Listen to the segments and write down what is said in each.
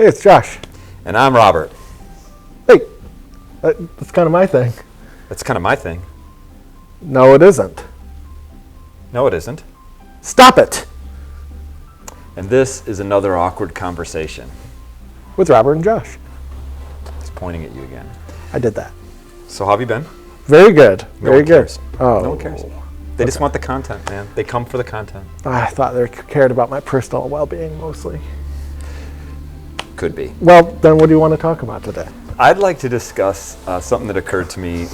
Hey, it's Josh. And I'm Robert. Hey, that's kind of my thing. That's kind of my thing. No, it isn't. No, it isn't. Stop it! And this is another awkward conversation. With Robert and Josh. He's pointing at you again. I did that. So how have you been? Very good. No Very one good. cares. Oh. No one cares. They just want the content, man. They come for the content. I thought they cared about my personal well-being mostly. Could be. Well, then what do you want to talk about today? I'd like to discuss something that occurred to me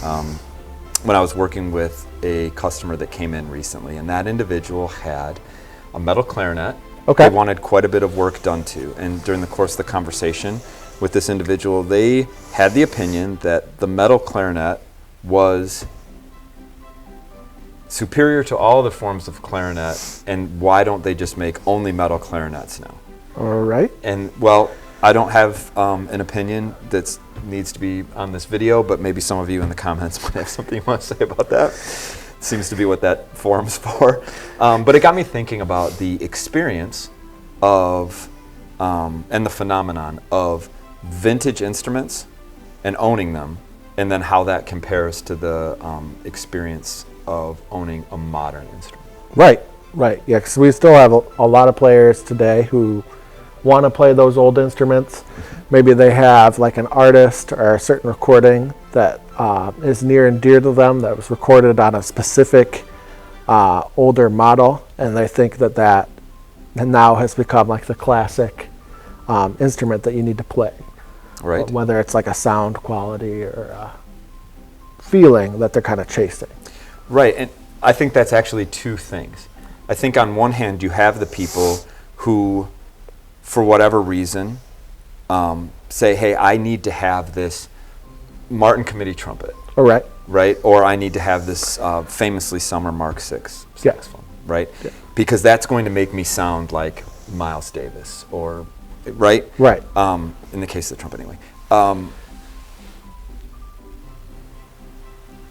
when I was working with a customer that came in recently, and that individual had a metal clarinet. Okay. They wanted quite a bit of work done to, and during the course of the conversation with this individual, they had the opinion that the metal clarinet was superior to all other forms of clarinet, and why don't they just make only metal clarinets now? All right. And well, I don't have an opinion that needs to be on this video, but maybe some of you in the comments might have something you want to say about that. Seems to be what that forum's for. But it got me thinking about the experience of and the phenomenon of vintage instruments and owning them, and then how that compares to the experience of owning a modern instrument. Right. Yeah, because we still have a lot of players today who want to play those old instruments. Maybe they have like an artist or a certain recording that is near and dear to them that was recorded on a specific older model, and they think that now has become like the classic instrument that you need to play. Right. Whether it's like a sound quality or a feeling that they're kind of chasing. Right, and I think that's actually two things. I think on one hand you have the people who, for whatever reason, say, hey, I need to have this Martin Committee trumpet. All right. Right? Or I need to have this famously Summer Mark VI saxophone. Right? Yeah. Because that's going to make me sound like Miles Davis, or, right? Right. In the case of the trumpet, anyway.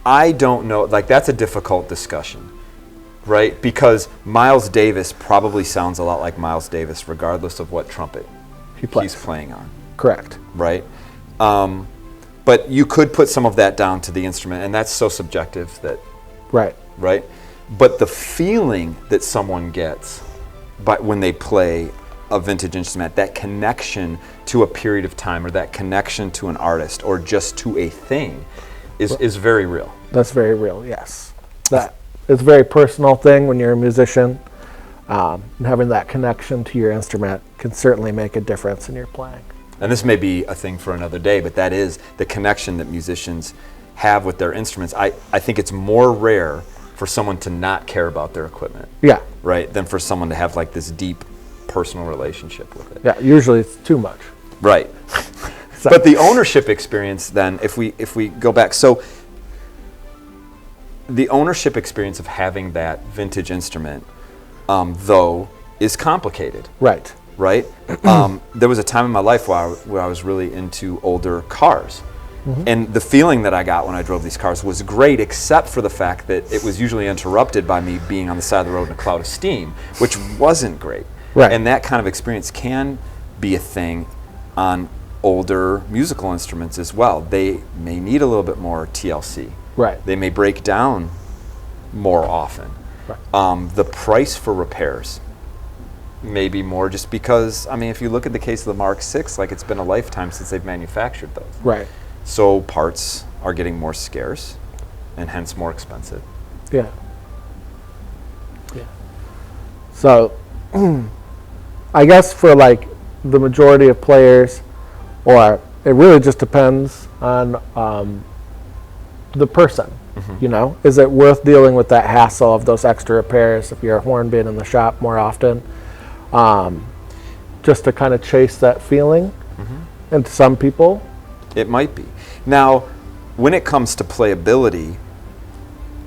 I don't know, like that's a difficult discussion, right? Because Miles Davis probably sounds a lot like Miles Davis regardless of what trumpet he's playing on. Correct. Right? But you could put some of that down to the instrument, and that's so subjective that... Right. Right? But the feeling that someone gets when they play a vintage instrument, that connection to a period of time, or that connection to an artist, or just to a thing, is very real. That's very real, yes. That it's a very personal thing when you're a musician. And having that connection to your instrument can certainly make a difference in your playing. And this may be a thing for another day, but that is the connection that musicians have with their instruments. I think it's more rare for someone to not care about their equipment. Yeah. Right? Than for someone to have like this deep personal relationship with it. Yeah, usually it's too much. Right. But the ownership experience then, if we go back, so the ownership experience of having that vintage instrument, though, is complicated. Right. Right? There was a time in my life where I was really into older cars. Mm-hmm. And the feeling that I got when I drove these cars was great, except for the fact that it was usually interrupted by me being on the side of the road in a cloud of steam, which wasn't great. Right. And that kind of experience can be a thing on older musical instruments as well. They may need a little bit more TLC. Right. They may break down more often. Right. The price for repairs may be more, just because, I mean, if you look at the case of the Mark VI, like it's been a lifetime since they've manufactured those. Right. So parts are getting more scarce and hence more expensive. Yeah. Yeah. So, I guess for like the majority of players, or it really just depends on the person. Mm-hmm. You know, is it worth dealing with that hassle of those extra repairs if you're a horn being in the shop more often, just to kind of chase that feeling? Mm-hmm. And to some people, it might be. Now, when it comes to playability,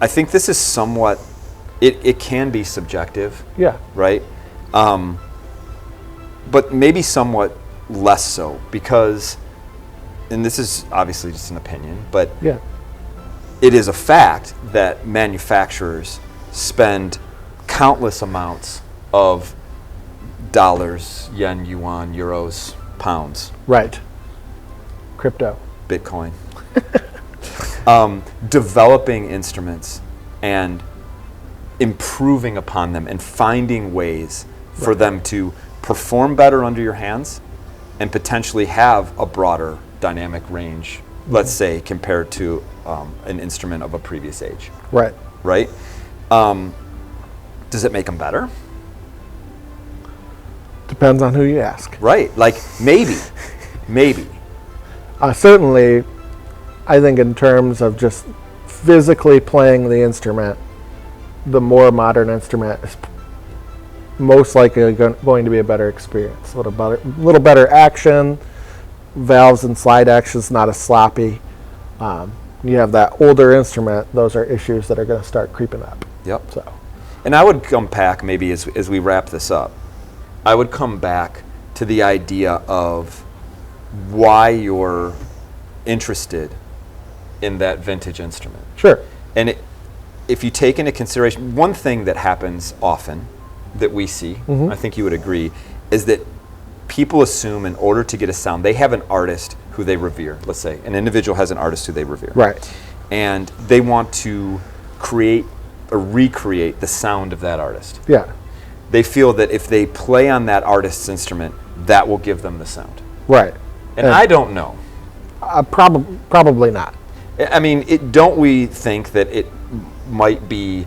I think this is somewhat, it can be subjective. Yeah. Right? But maybe somewhat less so, because, and this is obviously just an opinion, but yeah, it is a fact that manufacturers spend countless amounts of dollars, yen, yuan, euros, pounds. Right. Crypto. Bitcoin. Developing instruments and improving upon them and finding ways for them to perform better under your hands and potentially have a broader dynamic range, let's say, compared to an instrument of a previous age. Right. Right? Does it make them better? Depends on who you ask. Right. Like, maybe. Maybe. Certainly, I think in terms of just physically playing the instrument, the more modern instrument is most likely going to be a better experience. A little better action, valves and slide action's not as sloppy. You have that older instrument; those are issues that are going to start creeping up. Yep. So, and I would come back maybe as we wrap this up. I would come back to the idea of why you're interested in that vintage instrument. sure. And if you take into consideration, one thing that happens often that we see, I think you would agree, is that people assume in order to get a sound, they have an artist who they revere. Let's say an individual has an artist who they revere. Right. And they want to create or recreate the sound of that artist. Yeah. They feel that if they play on that artist's instrument, that will give them the sound. Right. And I don't know. Probably not. I mean, don't we think that it might be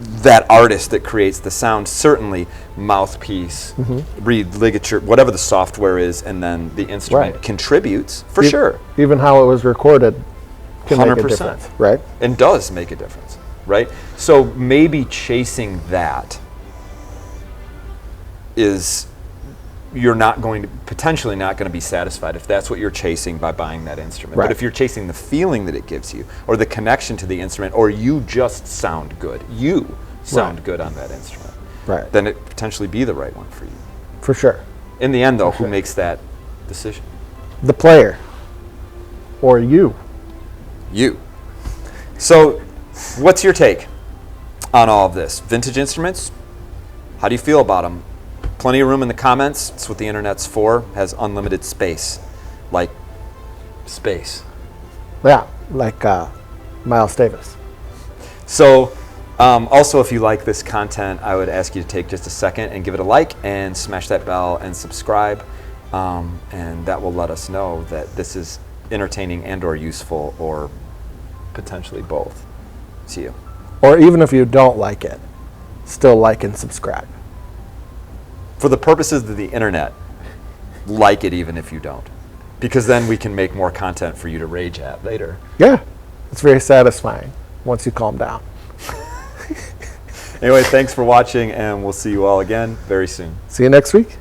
that artist that creates the sound? Certainly, mouthpiece, reed ligature, whatever the software is, and then the instrument Right. contributes for sure. Even how it was recorded can make a 100%. difference, right? And does make a difference, right? So maybe chasing that is, you're not going to, potentially not going to be satisfied if that's what you're chasing by buying that instrument. Right. But if you're chasing the feeling that it gives you, or the connection to the instrument, or you just sound good, Right. good on that instrument, Right. then it potentially be the right one for you. For sure. In the end, though, who sure. makes that decision? The player. Or you. You. So, what's your take on all of this? Vintage instruments? How do you feel about them? Plenty of room in the comments. It's what the internet's for. Has unlimited space. Like space. Yeah, like Miles Davis. So, also, if you like this content, I would ask you to take just a second and give it a like and smash that bell and subscribe. And that will let us know that this is entertaining and or useful, or potentially both. See you. Or even if you don't like it, still like and subscribe. For the purposes of the internet, like it even if you don't. Because then we can make more content for you to rage at later. Yeah, it's very satisfying once you calm down. Anyway, thanks for watching, and we'll see you all again very soon. See you next week.